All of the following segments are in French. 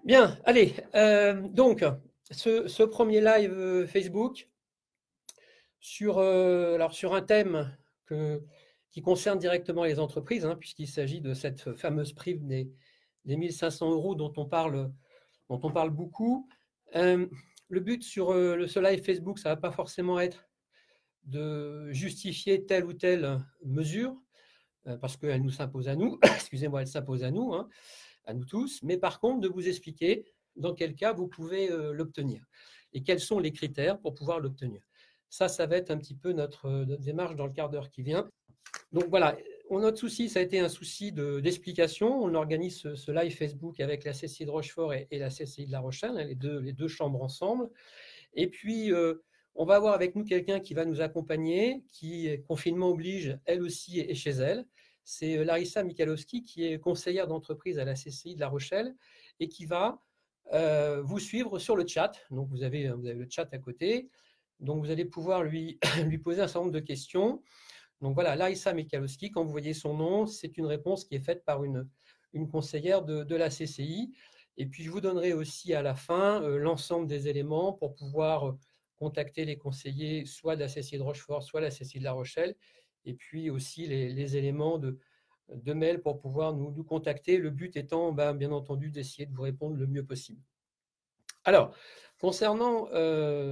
Bien, allez, donc ce premier live Facebook sur, alors sur un thème qui concerne directement les entreprises, hein, puisqu'il s'agit de cette fameuse prime des 1500 € dont on parle beaucoup. Le but sur ce live Facebook, ça ne va pas forcément être de justifier telle ou telle mesure, parce qu'elle nous s'impose à nous, excusez-moi, elle s'impose hein, à nous tous, mais par contre de vous expliquer dans quel cas vous pouvez l'obtenir et quels sont les critères pour pouvoir l'obtenir. Ça va être un petit peu notre démarche dans le quart d'heure qui vient. Donc voilà, notre souci, ça a été un souci d'explication. On organise ce live Facebook avec la CCI de Rochefort et la CCI de La Rochelle, hein, les deux chambres ensemble. Et puis, on va avoir avec nous quelqu'un qui va nous accompagner, qui, confinement oblige, elle aussi est chez elle. C'est Larissa Michalowski, qui est conseillère d'entreprise à la CCI de La Rochelle et qui va vous suivre sur le chat. Donc, vous avez le chat à côté. Donc, vous allez pouvoir lui poser un certain nombre de questions. Donc, voilà, Larissa Michalowski, quand vous voyez son nom, c'est une réponse qui est faite par une conseillère de la CCI. Et puis, je vous donnerai aussi à la fin l'ensemble des éléments pour pouvoir contacter les conseillers, soit de la CCI de Rochefort, soit de la CCI de La Rochelle, et puis aussi les éléments de mail pour pouvoir nous contacter. Le but étant, bien entendu, d'essayer de vous répondre le mieux possible. Alors, concernant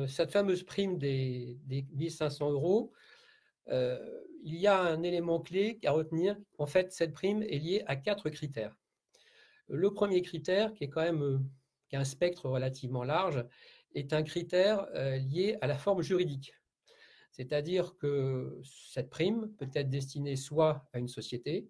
cette fameuse prime des 1500 €, il y a un élément clé à retenir. En fait, cette prime est liée à 4 critères. Le premier critère, qui est quand même qui a un spectre relativement large, est un critère lié à la forme juridique. C'est-à-dire que cette prime peut être destinée soit à une société,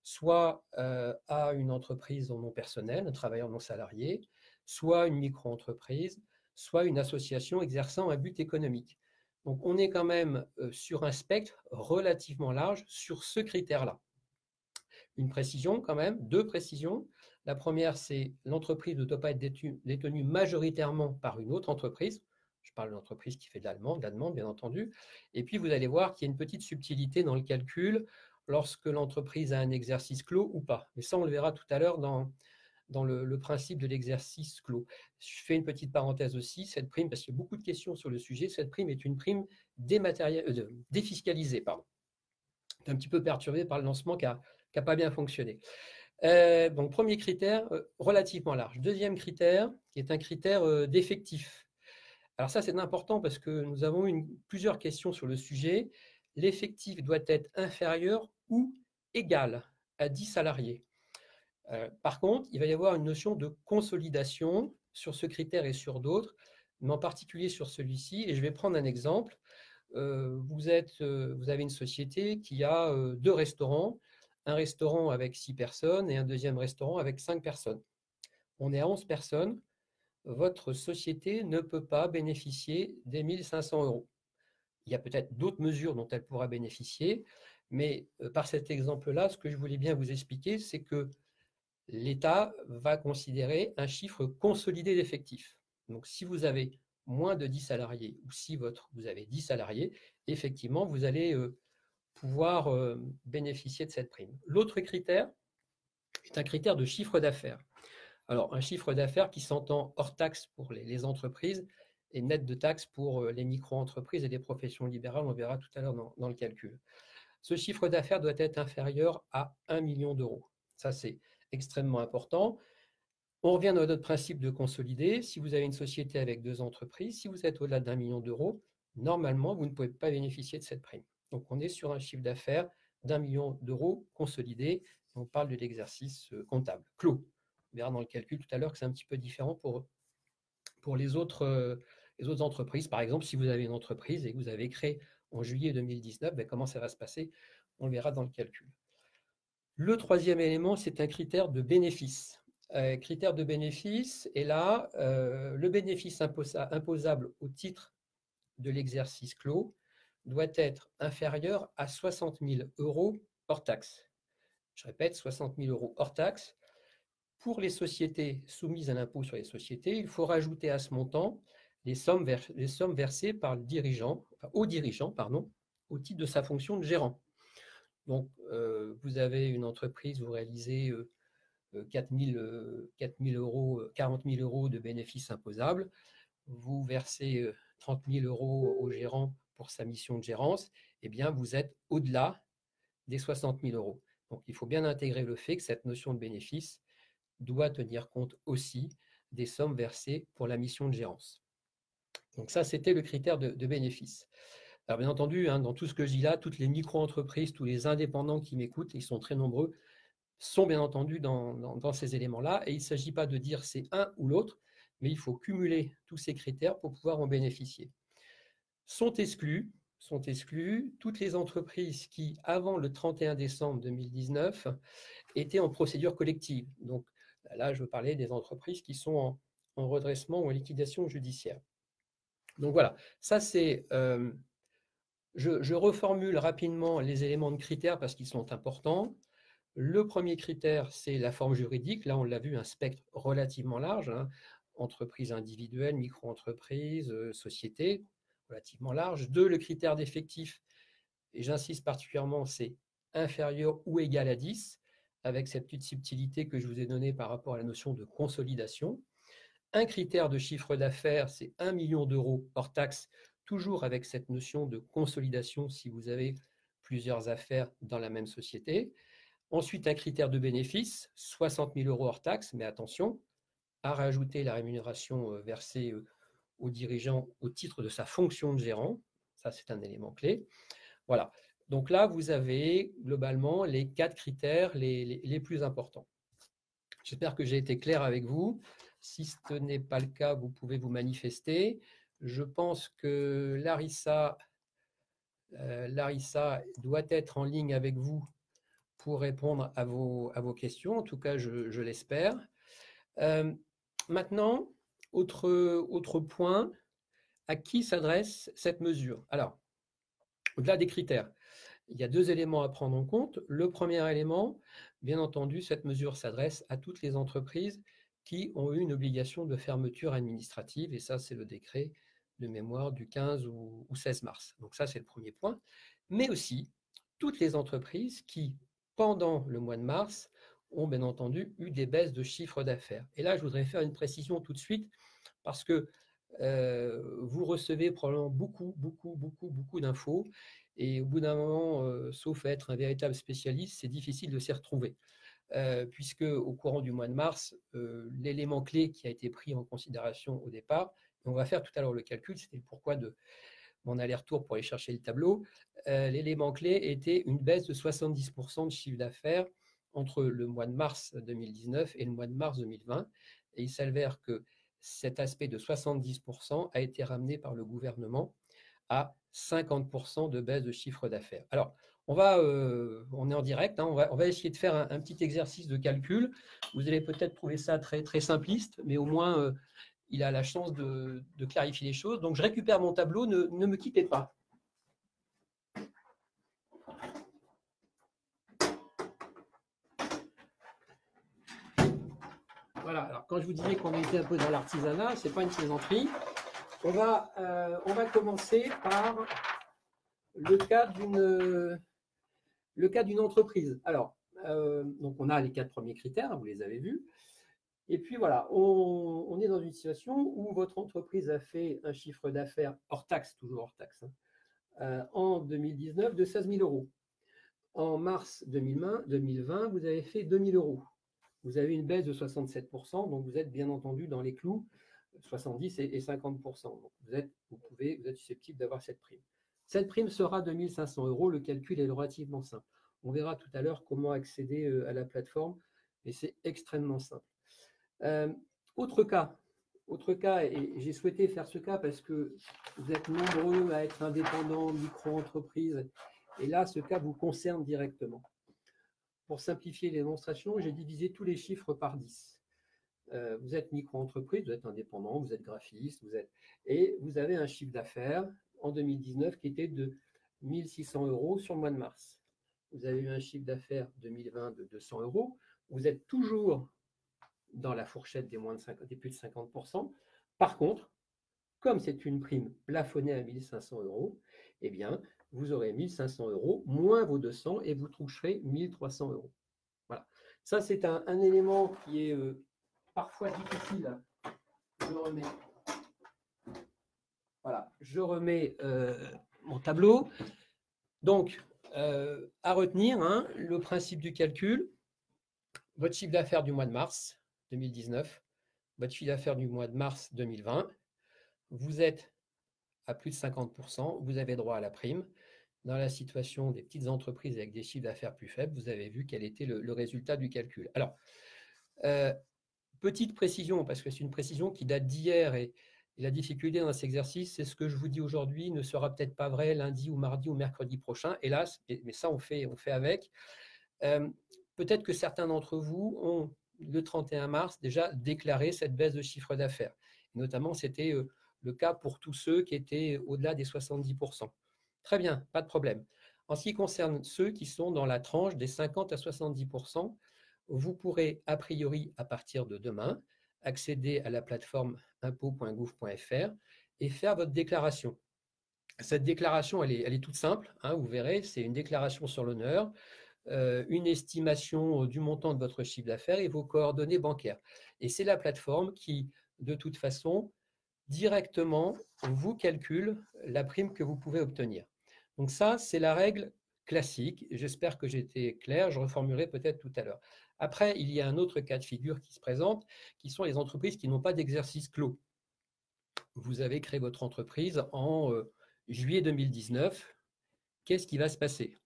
soit à une entreprise en nom personnel, un travailleur non salarié, soit une micro-entreprise, soit une association exerçant un but économique. Donc on est quand même sur un spectre relativement large sur ce critère-là. Une précision quand même, deux précisions. La première, c'est l'entreprise ne doit pas être détenue majoritairement par une autre entreprise. Je parle d'une entreprise qui fait de la demande, bien entendu. Et puis, vous allez voir qu'il y a une petite subtilité dans le calcul lorsque l'entreprise a un exercice clos ou pas. Mais ça, on le verra tout à l'heure dans le principe de l'exercice clos. Je fais une petite parenthèse aussi, cette prime, parce qu'il y a beaucoup de questions sur le sujet, cette prime est une prime défiscalisée. Pardon. Un petit peu perturbé par le lancement qui n'a pas bien fonctionné. Donc, premier critère, relativement large. Deuxième critère, qui est un critère d'effectif. Alors ça, c'est important parce que nous avons eu plusieurs questions sur le sujet. L'effectif doit être inférieur ou égal à 10 salariés. Par contre, il va y avoir une notion de consolidation sur ce critère et sur d'autres, mais en particulier sur celui-ci. Et je vais prendre un exemple. Vous avez une société qui a 2 restaurants, un restaurant avec 6 personnes et un deuxième restaurant avec 5 personnes. On est à 11 personnes. Votre société ne peut pas bénéficier des 1500 €. Il y a peut-être d'autres mesures dont elle pourra bénéficier, mais par cet exemple-là, ce que je voulais bien vous expliquer, c'est que l'État va considérer un chiffre consolidé d'effectifs. Donc, si vous avez moins de 10 salariés ou si vous avez 10 salariés, effectivement, vous allez pouvoir bénéficier de cette prime. L'autre critère est un critère de chiffre d'affaires. Alors, un chiffre d'affaires qui s'entend hors taxe pour les entreprises et net de taxes pour les micro-entreprises et les professions libérales, on verra tout à l'heure dans le calcul. Ce chiffre d'affaires doit être inférieur à 1 million d'euros. Ça, c'est extrêmement important. On revient à notre principe de consolider. Si vous avez une société avec 2 entreprises, si vous êtes au-delà d'1 million d'euros, normalement, vous ne pouvez pas bénéficier de cette prime. Donc, on est sur un chiffre d'affaires d'1 million d'euros consolidé. On parle de l'exercice comptable, clos. On verra dans le calcul tout à l'heure que c'est un petit peu différent pour les autres entreprises. Par exemple, si vous avez une entreprise et que vous avez créé en juillet 2019, comment ça va se passer? On le verra dans le calcul. Le troisième élément, c'est un critère de bénéfice. Critère de bénéfice, et là, le bénéfice imposable au titre de l'exercice clos doit être inférieur à 60 000 € hors taxe. Je répète, 60 000 € hors taxe. Pour les sociétés soumises à l'impôt sur les sociétés, il faut rajouter à ce montant les sommes versées par le dirigeant, au dirigeant, au titre de sa fonction de gérant. Donc, vous avez une entreprise, vous réalisez 4 000 euros, 40 000 euros de bénéfices imposables, vous versez 30 000 euros au gérant pour sa mission de gérance, eh bien, vous êtes au-delà des 60 000 euros. Donc, il faut bien intégrer le fait que cette notion de bénéfice doit tenir compte aussi des sommes versées pour la mission de gérance. Donc ça, c'était le critère de bénéfice. Alors bien entendu, hein, dans tout ce que je dis là, toutes les micro-entreprises, tous les indépendants qui m'écoutent, ils sont très nombreux, sont bien entendu dans ces éléments-là. Et il ne s'agit pas de dire c'est un ou l'autre, mais il faut cumuler tous ces critères pour pouvoir en bénéficier. Sont exclues toutes les entreprises qui, avant le 31 décembre 2019, étaient en procédure collective. Donc là, je veux parler des entreprises qui sont en redressement ou en liquidation judiciaire. Donc voilà, ça c'est... je reformule rapidement les éléments de critères parce qu'ils sont importants. Le premier critère, c'est la forme juridique. Là, on l'a vu, un spectre relativement large, hein. Entreprise individuelle, micro-entreprise, société, relativement large. 2, le critère d'effectif, et j'insiste particulièrement, c'est inférieur ou égal à 10, avec cette petite subtilité que je vous ai donnée par rapport à la notion de consolidation. Un critère de chiffre d'affaires, c'est 1 million d'euros hors taxe, toujours avec cette notion de consolidation si vous avez plusieurs affaires dans la même société. Ensuite, un critère de bénéfice, 60 000 euros hors taxe, mais attention, à rajouter la rémunération versée aux dirigeants au titre de sa fonction de gérant. Ça, c'est un élément clé. Voilà. Donc là, vous avez globalement les 4 critères les plus importants. J'espère que j'ai été clair avec vous. Si ce n'est pas le cas, vous pouvez vous manifester. Je pense que Larissa doit être en ligne avec vous pour répondre à vos questions. En tout cas, je l'espère. Maintenant, autre point, à qui s'adresse cette mesure? Alors, au-delà des critères, il y a 2 éléments à prendre en compte. Le premier élément, bien entendu, cette mesure s'adresse à toutes les entreprises qui ont eu une obligation de fermeture administrative, et ça, c'est le décret de mémoire du 15 ou 16 mars. Donc ça, c'est le premier point. Mais aussi, toutes les entreprises qui, pendant le mois de mars, ont bien entendu eu des baisses de chiffre d'affaires. Et là, je voudrais faire une précision tout de suite, parce que vous recevez probablement beaucoup d'infos, et au bout d'un moment, sauf à être un véritable spécialiste, c'est difficile de s'y retrouver. Puisque au courant du mois de mars, l'élément clé qui a été pris en considération au départ, et on va faire tout à l'heure le calcul, c'était le pourquoi de mon aller-retour pour aller chercher le tableau, l'élément clé était une baisse de 70% de chiffre d'affaires entre le mois de mars 2019 et le mois de mars 2020. Et il s'avère que cet aspect de 70% a été ramené par le gouvernement à 50% de baisse de chiffre d'affaires. Alors, on est en direct, hein, on va essayer de faire un petit exercice de calcul. Vous allez peut-être trouver ça très, très simpliste, mais au moins, il a la chance de clarifier les choses. Donc, je récupère mon tableau, ne me quittez pas. Voilà, alors quand je vous disais qu'on était un peu dans l'artisanat, ce n'est pas une plaisanterie. On va commencer par le cas d'une entreprise. Alors, donc on a les 4 premiers critères, vous les avez vus. Et puis voilà, on est dans une situation où votre entreprise a fait un chiffre d'affaires hors taxe, toujours hors taxe, hein, en 2019 de 16 000 euros. En mars 2020, vous avez fait 2 000 euros. Vous avez une baisse de 67%, donc vous êtes bien entendu dans les clous, 70 et 50%. Donc vous êtes susceptible d'avoir cette prime. Cette prime sera de 1 500 euros. Le calcul est relativement simple. On verra tout à l'heure comment accéder à la plateforme, mais c'est extrêmement simple. Autre cas, et j'ai souhaité faire ce cas parce que vous êtes nombreux à être indépendants, micro-entreprises, et là, ce cas vous concerne directement. Pour simplifier les démonstrations, j'ai divisé tous les chiffres par 10. Vous êtes micro-entreprise, vous êtes indépendant, vous êtes graphiste, et vous avez un chiffre d'affaires en 2019 qui était de 1 600 euros sur le mois de mars. Vous avez eu un chiffre d'affaires 2020 de 200 euros. Vous êtes toujours dans la fourchette des plus de 50%. Par contre, comme c'est une prime plafonnée à 1 500 euros, eh bien, vous aurez 1 500 euros moins vos 200 et vous toucherez 1 300 euros. Voilà. Ça, c'est un élément qui est parfois difficile. Je remets, voilà, je remets mon tableau. Donc, à retenir, hein, le principe du calcul, votre chiffre d'affaires du mois de mars 2019, votre chiffre d'affaires du mois de mars 2020, vous êtes à plus de 50%, vous avez droit à la prime. Dans la situation des petites entreprises avec des chiffres d'affaires plus faibles, vous avez vu quel était le résultat du calcul. Alors, petite précision, parce que c'est une précision qui date d'hier et la difficulté dans cet exercice, c'est ce que je vous dis aujourd'hui ne sera peut-être pas vrai lundi ou mardi ou mercredi prochain, hélas, mais ça on fait avec. Peut-être que certains d'entre vous ont, le 31 mars, déjà déclaré cette baisse de chiffre d'affaires. Notamment, c'était le cas pour tous ceux qui étaient au-delà des 70%. Très bien, pas de problème. En ce qui concerne ceux qui sont dans la tranche des 50 à 70%, vous pourrez, a priori, à partir de demain, accéder à la plateforme impôts.gouv.fr et faire votre déclaration. Cette déclaration, elle est toute simple, hein, vous verrez, c'est une déclaration sur l'honneur, une estimation du montant de votre chiffre d'affaires et vos coordonnées bancaires. Et c'est la plateforme qui, de toute façon, directement vous calcule la prime que vous pouvez obtenir. Donc ça, c'est la règle classique. J'espère que j'ai été clair, je reformulerai peut-être tout à l'heure. Après, il y a un autre cas de figure qui se présente, qui sont les entreprises qui n'ont pas d'exercice clos. Vous avez créé votre entreprise en juillet 2019. Qu'est-ce qui va se passer?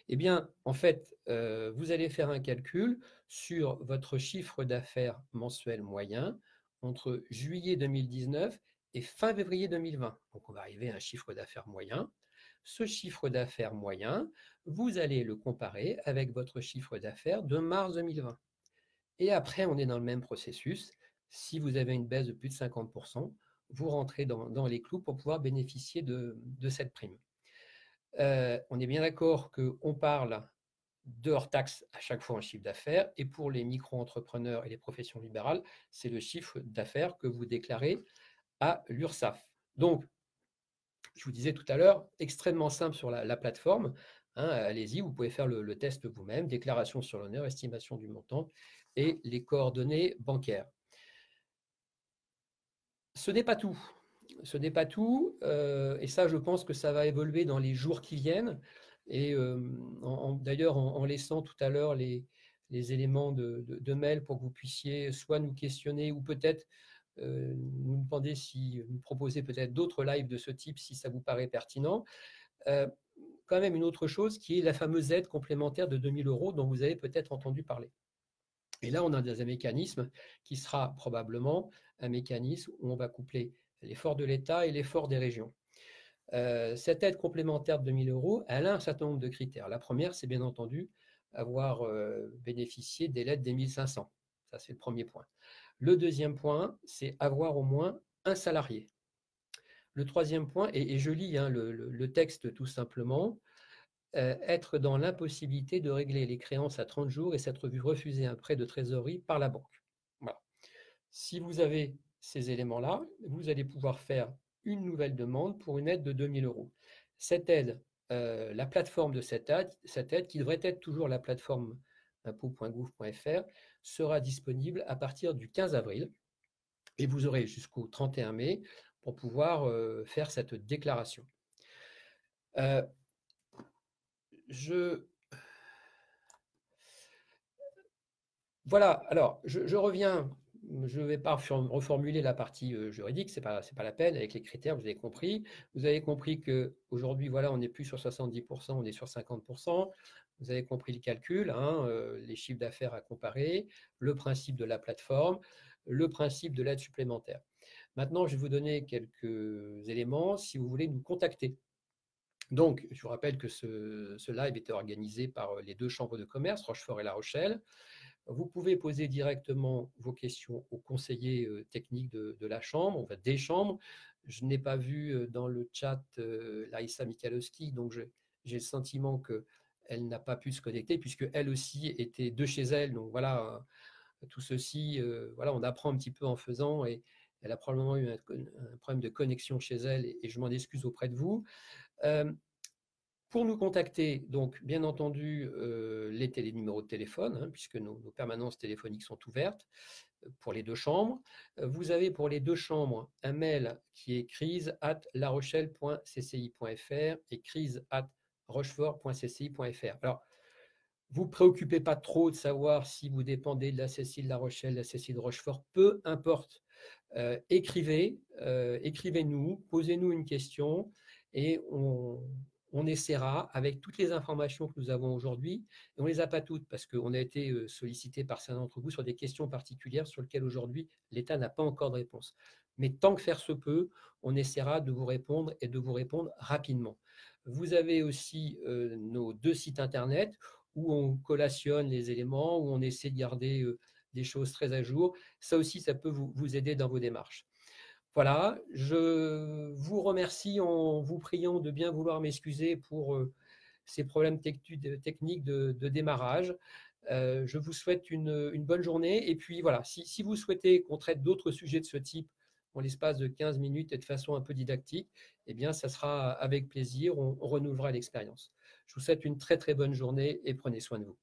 Eh bien, en fait, vous allez faire un calcul sur votre chiffre d'affaires mensuel moyen entre juillet 2019 et fin février 2020. Donc, on va arriver à un chiffre d'affaires moyen. Ce chiffre d'affaires moyen, vous allez le comparer avec votre chiffre d'affaires de mars 2020. Et après, on est dans le même processus. Si vous avez une baisse de plus de 50%, vous rentrez dans les clous pour pouvoir bénéficier de cette prime. On est bien d'accord qu'on parle de hors taxe à chaque fois en chiffre d'affaires, et pour les micro-entrepreneurs et les professions libérales, c'est le chiffre d'affaires que vous déclarez à l'URSSAF. Donc, je vous disais tout à l'heure, extrêmement simple sur la plateforme. Hein, allez-y, vous pouvez faire le test vous-même, déclaration sur l'honneur, estimation du montant et les coordonnées bancaires. Ce n'est pas tout. Ce n'est pas tout, et ça, je pense que ça va évoluer dans les jours qui viennent. Et d'ailleurs, en laissant tout à l'heure les éléments de mail pour que vous puissiez soit nous questionner ou peut-être nous demander si nous proposer peut-être d'autres lives de ce type si ça vous paraît pertinent. Quand même une autre chose qui est la fameuse aide complémentaire de 2 000 € dont vous avez peut-être entendu parler. Et là, on a un mécanisme qui sera probablement un mécanisme où on va coupler l'effort de l'État et l'effort des régions. Cette aide complémentaire de 2 000 €, elle a un certain nombre de critères. La première, c'est bien entendu avoir bénéficié des lettres des 1 500. Ça, c'est le premier point. Le deuxième point, c'est avoir au moins un salarié. Le troisième point, et je lis hein, le texte tout simplement, être dans l'impossibilité de régler les créances à 30 jours et s'être vu refuser un prêt de trésorerie par la banque. Voilà. Si vous avez ces éléments-là, vous allez pouvoir faire une nouvelle demande pour une aide de 2 000 €. Cette aide, la plateforme de cette aide, qui devrait être toujours la plateforme impôts.gouv.fr, sera disponible à partir du 15 avril et vous aurez jusqu'au 31 mai pour pouvoir faire cette déclaration. Voilà, alors je reviens, je ne vais pas reformuler la partie juridique, c'est pas la peine, avec les critères, vous avez compris. Vous avez compris qu'aujourd'hui, voilà, on n'est plus sur 70%, on est sur 50%. Vous avez compris le calcul, hein, les chiffres d'affaires à comparer, le principe de la plateforme, le principe de l'aide supplémentaire. Maintenant, je vais vous donner quelques éléments si vous voulez nous contacter. Donc, je vous rappelle que ce live était organisé par les deux chambres de commerce, Rochefort et La Rochelle. Vous pouvez poser directement vos questions aux conseillers techniques de la chambre, enfin des chambres. Je n'ai pas vu dans le chat Laïssa Michalowski, donc j'ai le sentiment qu'elle n'a pas pu se connecter, puisqu'elle aussi était de chez elle. Donc voilà, tout ceci, voilà, on apprend un petit peu en faisant, et elle a probablement eu un problème de connexion chez elle, et je m'en excuse auprès de vous. Pour nous contacter, donc bien entendu, les numéros de téléphone, hein, puisque nos permanences téléphoniques sont ouvertes pour les deux chambres. Vous avez pour les deux chambres un mail qui est crise@larochelle.cci.fr et crise@rochefort.cci.fr. Alors, vous ne préoccupez pas trop de savoir si vous dépendez de la CCI de La Rochelle, de la CCI de Rochefort, peu importe. Écrivez-nous, posez-nous une question et on essaiera, avec toutes les informations que nous avons aujourd'hui, et on ne les a pas toutes parce qu'on a été sollicité par certains d'entre vous sur des questions particulières sur lesquelles aujourd'hui l'État n'a pas encore de réponse. Mais tant que faire se peut, on essaiera de vous répondre et de vous répondre rapidement. Vous avez aussi nos deux sites internet où on collationne les éléments, où on essaie de garder des choses très à jour. Ça aussi, ça peut vous aider dans vos démarches. Voilà, je vous remercie en vous priant de bien vouloir m'excuser pour ces problèmes techniques de démarrage. Je vous souhaite une bonne journée. Et puis voilà, si vous souhaitez qu'on traite d'autres sujets de ce type en l'espace de 15 minutes et de façon un peu didactique, eh bien, ça sera avec plaisir. On renouvellera l'expérience. Je vous souhaite une très très bonne journée et prenez soin de vous.